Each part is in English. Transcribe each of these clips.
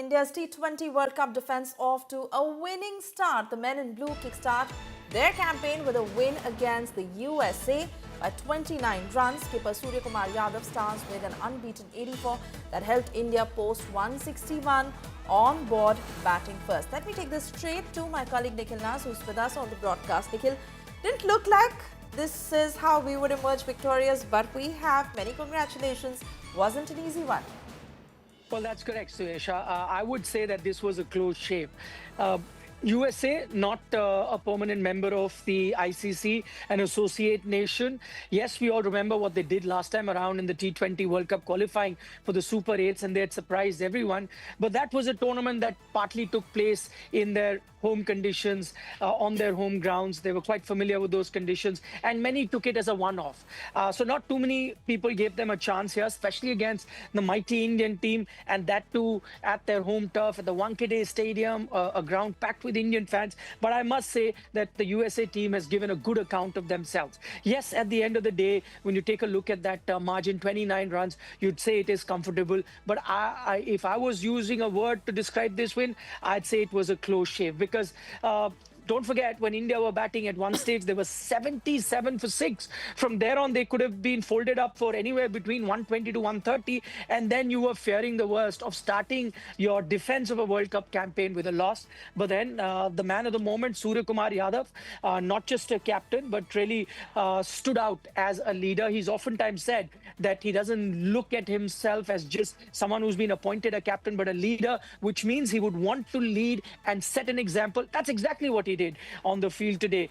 India's T20 World Cup defense off to a winning start. The men in blue kickstart their campaign with a win against the USA by 29 runs. Skipper Surya Kumar Yadav starts with an unbeaten 84 that helped India post 161 on board batting first. Let me take this straight to my colleague Nikhil Nas, who's with us on the broadcast. Nikhil, didn't look like this is how we would emerge victorious, but we have. Many congratulations. Wasn't an easy one. Well, that's correct, Suesha. I would say that this was a close shave. USA, not a permanent member of the ICC, an associate nation. Yes, we all remember what they did last time around in the T20 World Cup qualifying for the Super 8s, and they had surprised everyone. But that was a tournament that partly took place in their home conditions, on their home grounds. They were quite familiar with those conditions, and many took it as a one-off. So not too many people gave them a chance here, especially against the mighty Indian team, and that too at their home turf at the Wankhede Stadium, a ground packed with Indian fans. But I must say that the USA team has given a good account of themselves. Yes, at the end of the day, when you take a look at that margin, 29 runs, you'd say it is comfortable. But if I was using a word to describe this win, I'd say it was a close shave, because don't forget, when India were batting at one stage, they were 77 for 6. From there on, they could have been folded up for anywhere between 120 to 130. And then you were fearing the worst of starting your defense of a World Cup campaign with a loss. But then the man of the moment, Surya Kumar Yadav, not just a captain, but really stood out as a leader. He's oftentimes said that he doesn't look at himself as just someone who's been appointed a captain, but a leader, which means he would want to lead and set an example. That's exactly what he did on the field today.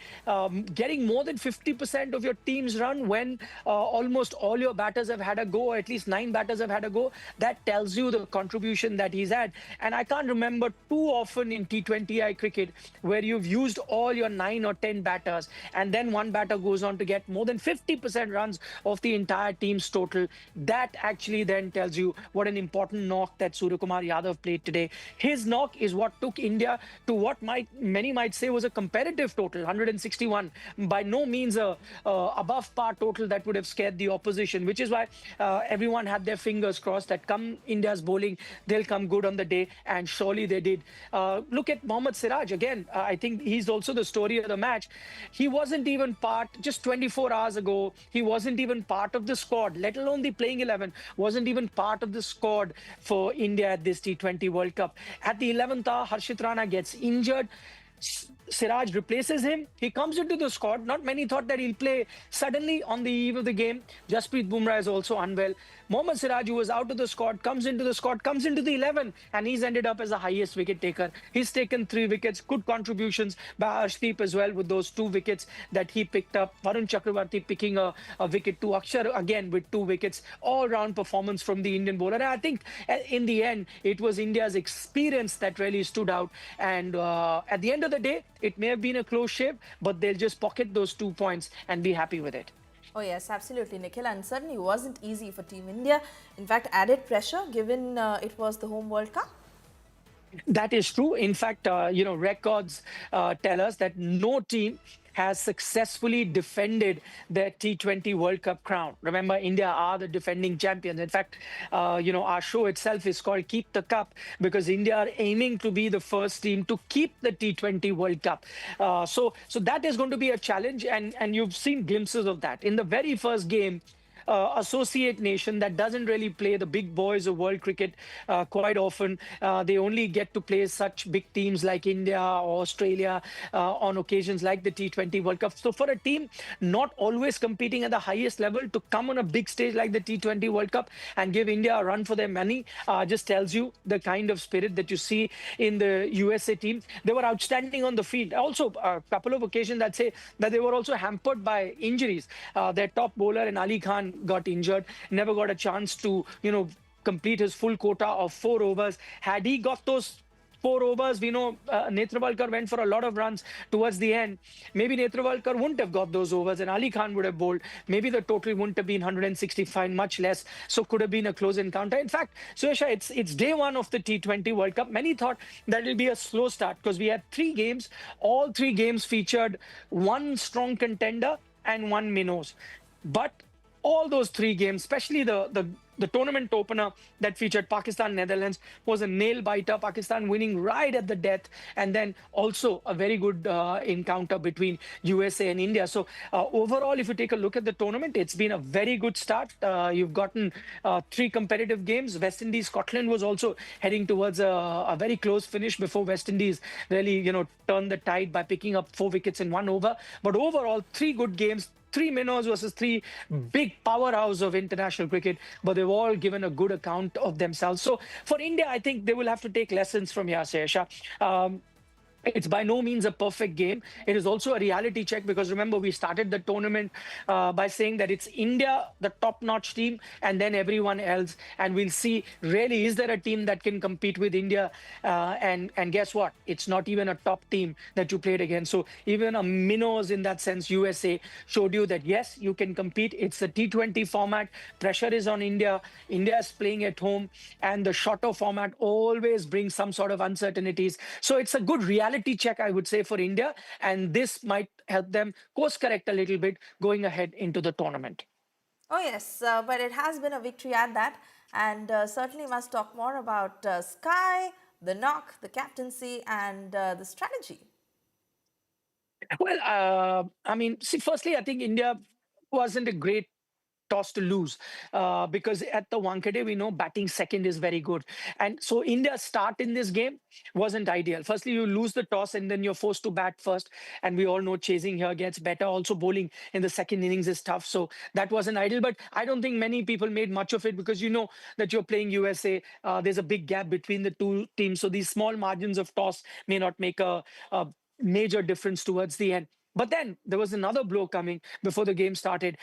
Getting more than 50% of your team's run when almost all your batters have had a go, or at least 9 batters have had a go, that tells you the contribution that he's had. And I can't remember too often in T20I cricket where you've used all your 9 or 10 batters and then one batter goes on to get more than 50% runs of the entire team's total. That actually then tells you what an important knock that Surya Kumar Yadav played today. His knock is what took India to what many might say was a competitive total, 161. By no means a above par total that would have scared the opposition, which is why everyone had their fingers crossed that come India's bowling, they'll come good on the day, and surely they did. Look at Mohammad Siraj again. I think he's also the story of the match. He wasn't even part, just 24 hours ago, he wasn't even part of the squad, let alone the playing 11, wasn't even part of the squad for India at this T20 World Cup. At the 11th hour, Harshit Rana gets injured. Siraj replaces him. He comes into the squad. Not many thought that he'll play. Suddenly, on the eve of the game, Jasprit Bumrah is also unwell. Mohammad Siraj, who was out of the squad, comes into the 11, and he's ended up as the highest wicket taker. He's taken 3 wickets. Good contributions by Arshdeep as well with those 2 wickets that he picked up. Varun Chakravarti picking a wicket too. Akshar again with 2 wickets. All-round performance from the Indian bowler. And I think in the end, it was India's experience that really stood out. And at the end of the day, it may have been a close shave, but they'll just pocket those 2 points and be happy with it. Oh yes, absolutely, Nikhil, and certainly wasn't easy for Team India. In fact, added pressure given it was the home World Cup. That is true. In fact, records tell us that no team has successfully defended their T20 World Cup crown. Remember, India are the defending champions. In fact, our show itself is called Keep the Cup, because India are aiming to be the first team to keep the T20 World Cup. So that is going to be a challenge, and you've seen glimpses of that. In the very first game, associate nation that doesn't really play the big boys of world cricket quite often. They only get to play such big teams like India or Australia on occasions like the T20 World Cup. So for a team not always competing at the highest level to come on a big stage like the T20 World Cup and give India a run for their money just tells you the kind of spirit that you see in the USA team. They were outstanding on the field. Also, a couple of occasions that say that they were also hampered by injuries. Their top bowler and Ali Khan got injured, never got a chance to, complete his full quota of 4 overs. Had he got those 4 overs, we know Netravalkar went for a lot of runs towards the end. Maybe Netravalkar wouldn't have got those overs and Ali Khan would have bowled. Maybe the total wouldn't have been 165, much less. So could have been a close encounter. In fact, Suesha, it's day 1 of the T20 World Cup. Many thought that it'll be a slow start because we had 3 games. All 3 games featured 1 strong contender and 1 minnows. But all those 3 games, especially the the tournament opener that featured Pakistan Netherlands was a nail biter. Pakistan winning right at the death, and then also a very good encounter between USA and India. So overall, if you take a look at the tournament, it's been a very good start. You've gotten three competitive games. West Indies, Scotland was also heading towards a very close finish before West Indies really, turned the tide by picking up 4 wickets in 1 over. But overall, three good games, three minnows versus three big powerhouse of international cricket, but they've all given a good account of themselves. So for India, I think they will have to take lessons from here, Sesha. It's by no means a perfect game. It is also a reality check, because remember, we started the tournament by saying that it's India, the top-notch team, and then everyone else. And we'll see, really, is there a team that can compete with India? And guess what? It's not even a top team that you played against. So even a minnows in that sense, USA showed you that, yes, you can compete. It's a T20 format. Pressure is on India. India is playing at home. And the shorter format always brings some sort of uncertainties. So it's a good reality check, I would say, for India, and this might help them course correct a little bit going ahead into the tournament. Oh, yes, but it has been a victory at that, and certainly must talk more about Sky, the knock, the captaincy, and the strategy. Well, I mean, see, firstly, I think India wasn't a great toss to lose, because at the Wankhede, we know batting second is very good. And so India's start in this game wasn't ideal. Firstly, you lose the toss and then you're forced to bat first. And we all know chasing here gets better. Also, bowling in the second innings is tough. So that wasn't ideal. But I don't think many people made much of it, because you know that you're playing USA. There's a big gap between the two teams. So these small margins of toss may not make a major difference towards the end. But then there was another blow coming before the game started.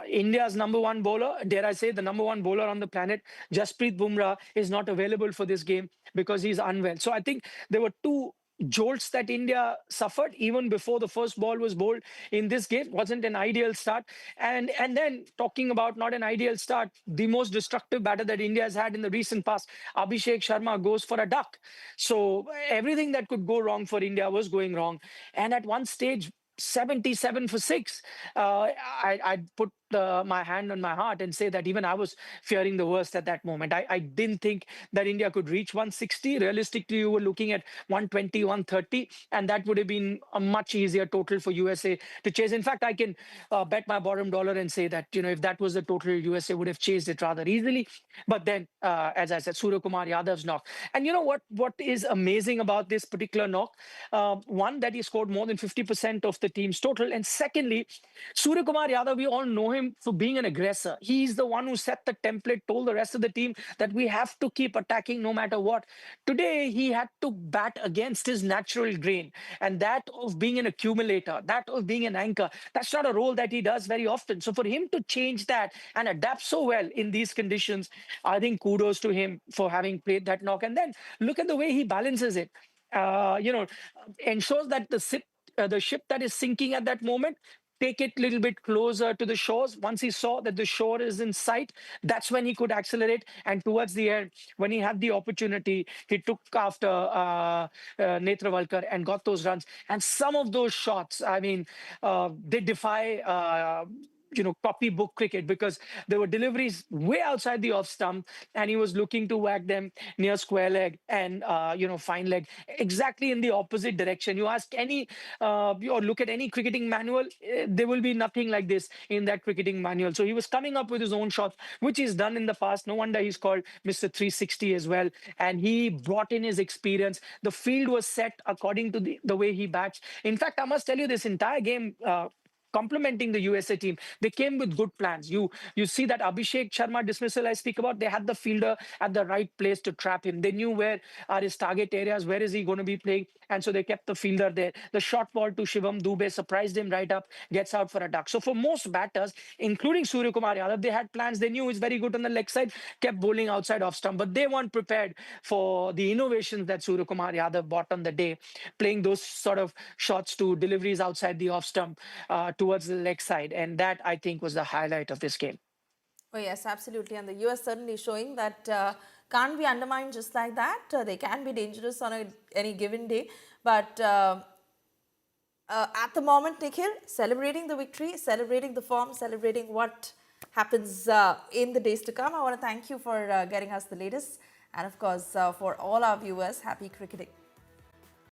India's number one bowler, dare I say, the number one bowler on the planet, Jasprit Bumrah, is not available for this game because he's unwell. So I think there were two jolts that India suffered even before the first ball was bowled in this game. Wasn't an ideal start. And then talking about not an ideal start, the most destructive batter that India has had in the recent past, Abhishek Sharma, goes for a duck. So everything that could go wrong for India was going wrong. And at one stage, 77 for six. I'd put my hand on my heart and say that even I was fearing the worst at that moment. I didn't think that India could reach 160. Realistically, you were looking at 120, 130, and that would have been a much easier total for USA to chase. In fact, I can bet my bottom dollar and say that, if that was the total, USA would have chased it rather easily. But then, as I said, Surya Kumar Yadav's knock. And you know what is amazing about this particular knock? One, that he scored more than 50% of the team's total. And secondly, Surya Kumar Yadav, we all know him for being an aggressor. He's the one who set the template, told the rest of the team that we have to keep attacking no matter what. Today, he had to bat against his natural grain, and that of being an accumulator, that of being an anchor. That's not a role that he does very often. So for him to change that and adapt so well in these conditions, I think kudos to him for having played that knock. And then look at the way he balances it. Ensures that the ship that is sinking at that moment, take it a little bit closer to the shores. Once he saw that the shore is in sight, that's when he could accelerate. And towards the end, when he had the opportunity, he took after Netravalkar and got those runs. And some of those shots, I mean, they defy copybook cricket, because there were deliveries way outside the off stump and he was looking to whack them near square leg and fine leg, exactly in the opposite direction. You ask any or look at any cricketing manual, there will be nothing like this in that cricketing manual. So he was coming up with his own shots, which he's done in the past. No wonder he's called Mr. 360 as well. And he brought in his experience. The field was set according to the way he bats. In fact, I must tell you, this entire game, complementing the USA team, they came with good plans. You see that Abhishek Sharma dismissal I speak about, they had the fielder at the right place to trap him. They knew where are his target areas, where is he going to be playing, and so they kept the fielder there. The short ball to Shivam Dubey surprised him right up, gets out for a duck. So for most batters, including Surya Kumar Yadav, they had plans. They knew he's very good on the leg side, kept bowling outside off stump, but they weren't prepared for the innovations that Surya Kumar Yadav brought on the day, playing those sort of shots to deliveries outside the off stump towards the leg side. And that, I think, was the highlight of this game. Oh, yes, absolutely. And the US certainly showing that can't be undermined just like that. They can be dangerous on any given day. But at the moment, Nikhil, celebrating the victory, celebrating the form, celebrating what happens in the days to come. I want to thank you for getting us the latest. And of course, for all our viewers, happy cricketing.